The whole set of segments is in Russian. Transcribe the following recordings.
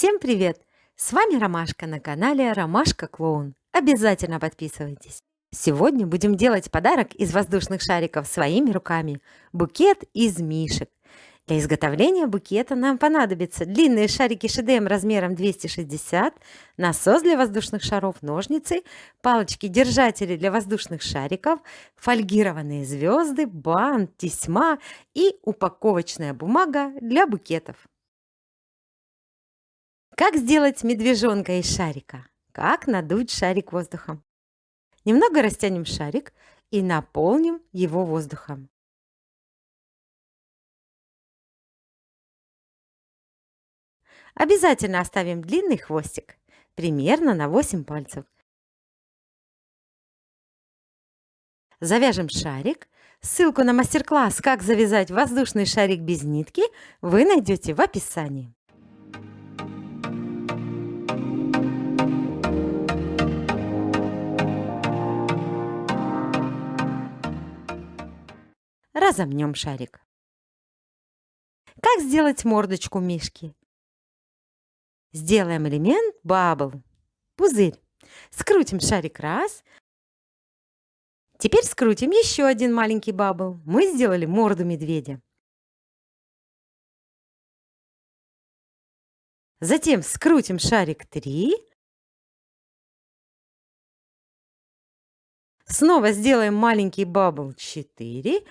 Всем привет! С вами Ромашка на канале Ромашка Клоун. Обязательно подписывайтесь. Сегодня будем делать подарок из воздушных шариков своими руками. Букет из мишек. Для изготовления букета нам понадобятся длинные шарики ШДМ размером 260, насос для воздушных шаров, ножницы, палочки-держатели для воздушных шариков, фольгированные звезды, бант, тесьма и упаковочная бумага для букетов. Как сделать медвежонка из шарика? Как надуть шарик воздухом? Немного растянем шарик и наполним его воздухом. Обязательно оставим длинный хвостик, примерно на 8 пальцев. Завяжем шарик. Ссылку на мастер-класс «Как завязать воздушный шарик без нитки» вы найдете в описании. Разомнем шарик. Как сделать мордочку мишки? Сделаем элемент бабл, пузырь. Скрутим шарик раз. Теперь скрутим еще один маленький бабл. Мы сделали морду медведя. Затем скрутим шарик 3. Снова сделаем маленький бабл 4.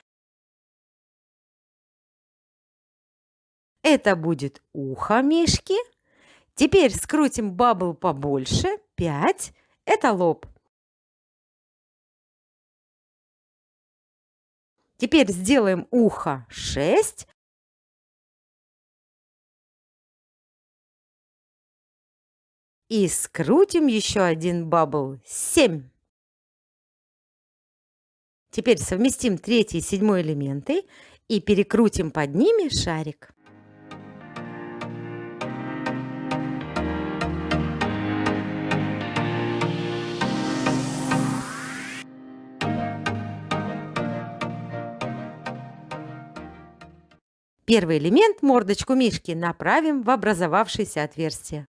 Это будет ухо мишки. Теперь скрутим бабл побольше 5. Это лоб. Теперь сделаем ухо 6. И скрутим еще один бабл 7. Теперь совместим третий и седьмой элементы и перекрутим под ними шарик. Первый элемент, мордочку мишки, направим в образовавшееся отверстие.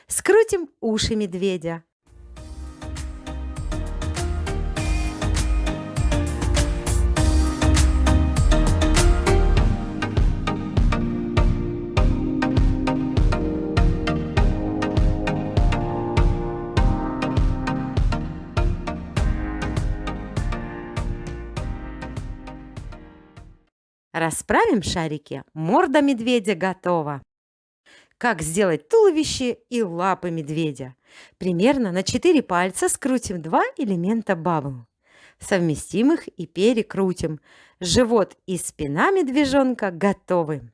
Скрутим уши медведя. Расправим шарики. Морда медведя готова. Как сделать туловище и лапы медведя? Примерно на 4 пальца скрутим 2 элемента бабл. Совместим их и перекрутим. Живот и спина медвежонка готовы.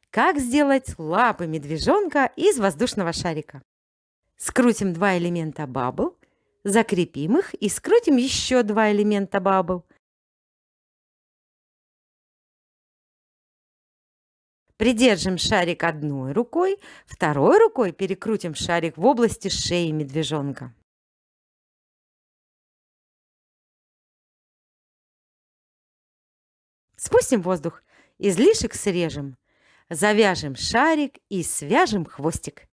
Как сделать лапы медвежонка из воздушного шарика? Скрутим 2 элемента бабл, закрепим их и скрутим еще 2 элемента бабл. Придержим шарик одной рукой, второй рукой перекрутим шарик в области шеи медвежонка. Спустим воздух, излишек срежем, завяжем шарик и свяжем хвостик.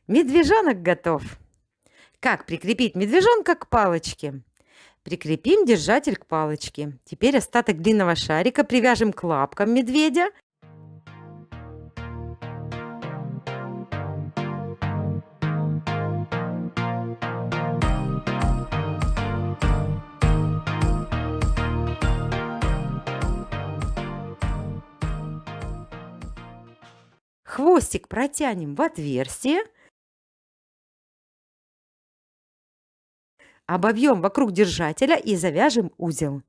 Медвежонок готов. Как прикрепить медвежонка к палочке? Прикрепим держатель к палочке. Теперь остаток длинного шарика привяжем к лапкам медведя. Хвостик протянем в отверстие. Обовьем вокруг держателя и завяжем узел.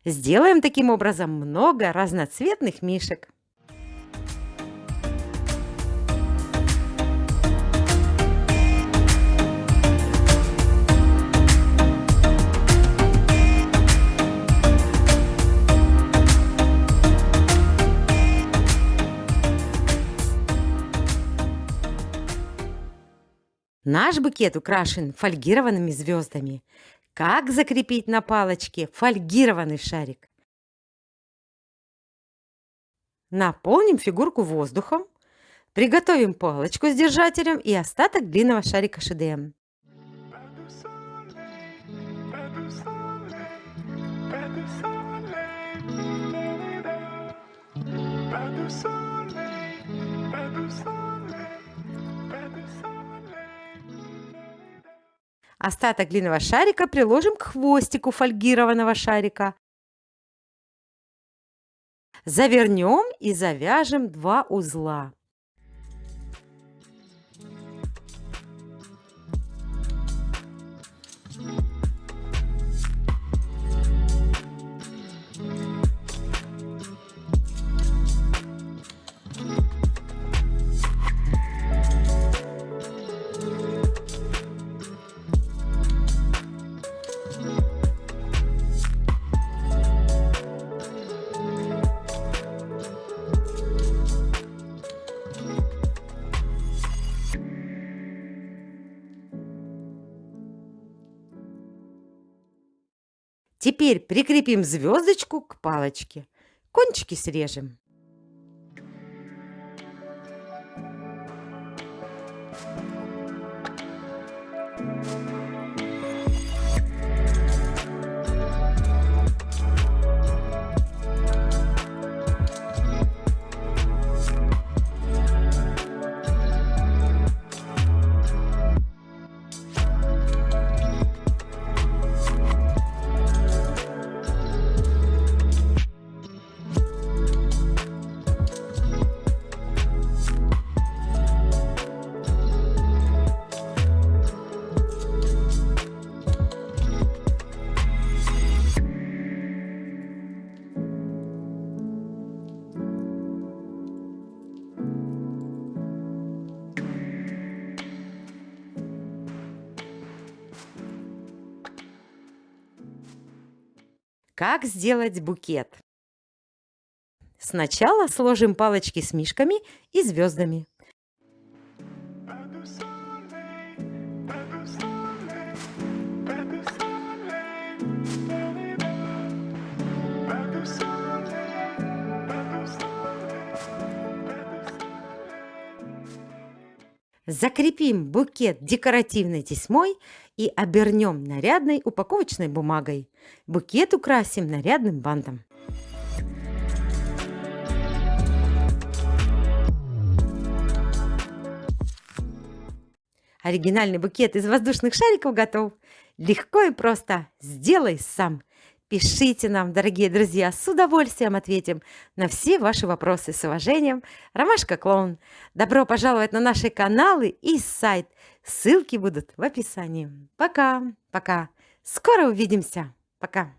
Сделаем таким образом много разноцветных мишек. Наш букет украшен фольгированными звездами. Как закрепить на палочке фольгированный шарик? Наполним фигурку воздухом, приготовим палочку с держателем и остаток длинного шарика ШДМ. Остаток длинного шарика приложим к хвостику фольгированного шарика. Завернем и завяжем 2 узла. Теперь прикрепим звездочку к палочке. Кончики срежем. Как сделать букет? Сначала сложим палочки с мишками и звездами. Закрепим букет декоративной тесьмой и обернем нарядной упаковочной бумагой. Букет украсим нарядным бантом. Оригинальный букет из воздушных шариков готов. Легко и просто. Сделай сам. Пишите нам, дорогие друзья, с удовольствием ответим на все ваши вопросы. С уважением, Ромашка Клоун. Добро пожаловать на наши каналы и сайт. Ссылки будут в описании. Пока, пока. Скоро увидимся. Пока.